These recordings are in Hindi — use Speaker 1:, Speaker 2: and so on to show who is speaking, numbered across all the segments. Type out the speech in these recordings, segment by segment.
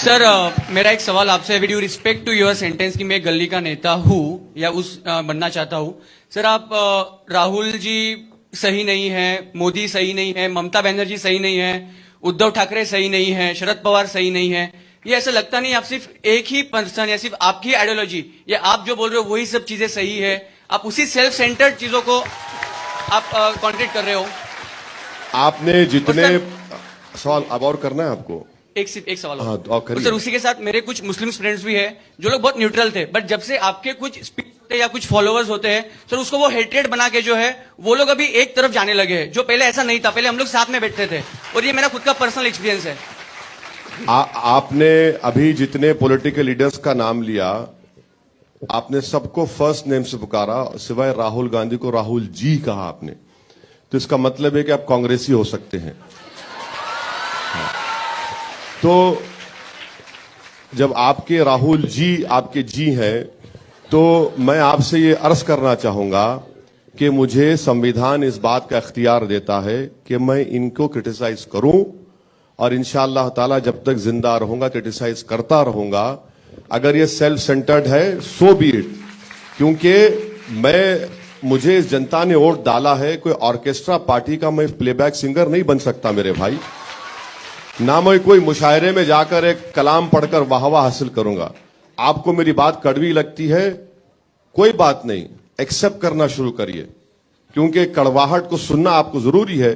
Speaker 1: सर मेरा एक सवाल आपसे है। With you respect to your sentence कि मैं गली का नेता हूं या बनना चाहता हूं। सर आप राहुल जी सही नहीं है, मोदी सही नहीं है, ममता बनर्जी सही नहीं है, उद्धव ठाकरे सही नहीं है, शरद पवार सही नहीं है। ये ऐसा लगता नहीं आप सिर्फ एक ही पर्सन या सिर्फ आपकी आइडियोलॉजी या आप जो बोल रहे हो वही सब चीजें सही है। आप उसी सेल्फ सेंटर्ड चीजों को आप कॉन्ट्रैक्ट कर रहे हो।
Speaker 2: आपने जितने सवाल अब और करना है आपको
Speaker 1: एक सवाल
Speaker 2: हाँ,
Speaker 1: और सर उसी के साथ मेरे कुछ मुस्लिम फ्रेंड्स भी है जो लोग बहुत न्यूट्रल थे, बट जब से आपके कुछ स्पीच या कुछ फॉलोअर्स होते हैं सर उसको वो हेट्रेड बना के जो है वो लोग अभी एक तरफ जाने लगे हैं, जो पहले ऐसा नहीं था। पहले हम लोग साथ में बैठते थे और ये मेरा खुद का पर्सनल एक्सपीरियंस है।
Speaker 2: आपने अभी जितने पॉलिटिकल लीडर्स का नाम लिया आपने सबको फर्स्ट नेम से पुकारा, सिवाय राहुल गांधी को राहुल जी कहा आपने, तो इसका मतलब है कि आप कांग्रेसी हो सकते हैं। तो जब आपके राहुल जी आपके जी हैं तो मैं आपसे ये अर्ज करना चाहूंगा कि मुझे संविधान इस बात का इख्तियार देता है कि मैं इनको क्रिटिसाइज करूं और इंशाअल्लाह ताला जब तक जिंदा रहूंगा क्रिटिसाइज करता रहूंगा। अगर ये सेल्फ सेंटर्ड है सो बी इट, क्योंकि मुझे इस जनता ने वोट डाला है, कोई ऑर्केस्ट्रा पार्टी का मैं प्लेबैक सिंगर नहीं बन सकता मेरे भाई, ना मैं कोई मुशायरे में जाकर एक कलाम पढ़कर वाहवा हासिल करूंगा। आपको मेरी बात कड़वी लगती है, कोई बात नहीं, एक्सेप्ट करना शुरू करिए, क्योंकि कड़वाहट को सुनना आपको जरूरी है।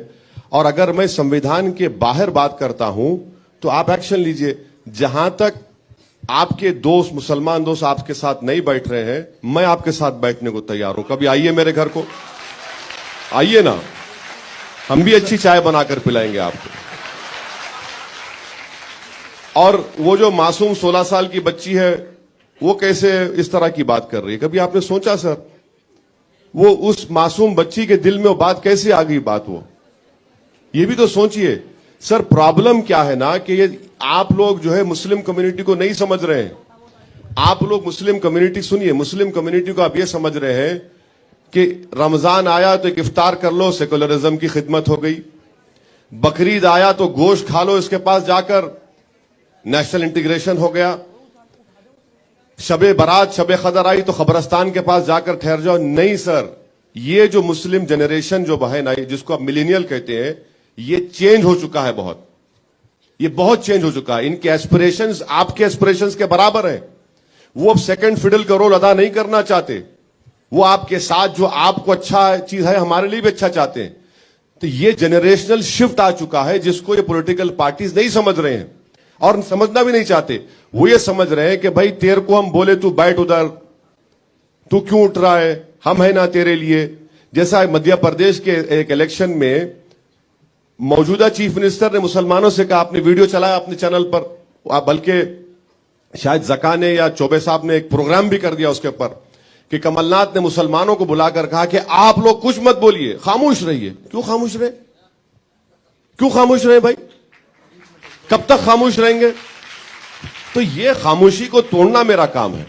Speaker 2: और अगर मैं संविधान के बाहर बात करता हूं तो आप एक्शन लीजिए। जहां तक आपके दोस्त मुसलमान दोस्त आपके साथ नहीं बैठ रहे हैं, मैं आपके साथ बैठने को तैयार हूं। कभी आइए मेरे घर को, आइए ना, हम भी अच्छी चाय बनाकर पिलाएंगे आपको। और वो जो मासूम 16 साल की बच्ची है वो कैसे इस तरह की बात कर रही है, कभी आपने सोचा सर? वो उस मासूम बच्ची के दिल में वो बात कैसे आ गई बात, वो ये भी तो सोचिए सर। प्रॉब्लम क्या है ना कि ये आप लोग जो है मुस्लिम कम्युनिटी को नहीं समझ रहे हैं। आप लोग मुस्लिम कम्युनिटी, सुनिए, मुस्लिम कम्युनिटी को आप ये समझ रहे हैं कि रमजान आया तो एक इफ्तार कर लो, सेकुलरिज्म की खिदमत हो गई। बकरीद आया तो गोश्त खा लो, इसके पास जाकर नेशनल इंटीग्रेशन हो गया। शबे बारात शबे कदर आई तो कब्रस्तान के पास जाकर ठहर जाओ। नहीं सर, ये जो मुस्लिम जनरेशन जो बहन आई जिसको आप मिलेनियल कहते हैं, ये चेंज हो चुका है बहुत, ये बहुत चेंज हो चुका है। इनके एस्पिरेशंस आपके एस्पिरेशंस के बराबर हैं। वो अब सेकंड फिडल का रोल अदा नहीं करना चाहते। वो आपके साथ जो आपको अच्छा चीज है हमारे लिए भी अच्छा चाहते हैं। तो ये जनरेशनल शिफ्ट आ चुका है जिसको ये पॉलिटिकल पार्टीज नहीं समझ रहे हैं और समझना भी नहीं चाहते। वो ये समझ रहे हैं कि भाई तेरे को हम बोले तू बैठ उधर, तू क्यों उठ रहा है, हम है ना तेरे लिए। जैसा मध्य प्रदेश के एक इलेक्शन में मौजूदा चीफ मिनिस्टर ने मुसलमानों से कहा, आपने वीडियो चलाया अपने चैनल पर, बल्कि शायद जका ने या चौबे साहब ने एक प्रोग्राम भी कर दिया उसके ऊपर, कि कमलनाथ ने मुसलमानों को बुलाकर कहा कि आप लोग कुछ मत बोलिए, खामोश रहिए। क्यों खामोश रहे, क्यों खामोश रहे भाई, कब तक खामोश रहेंगे? तो ये खामोशी को तोड़ना मेरा काम है।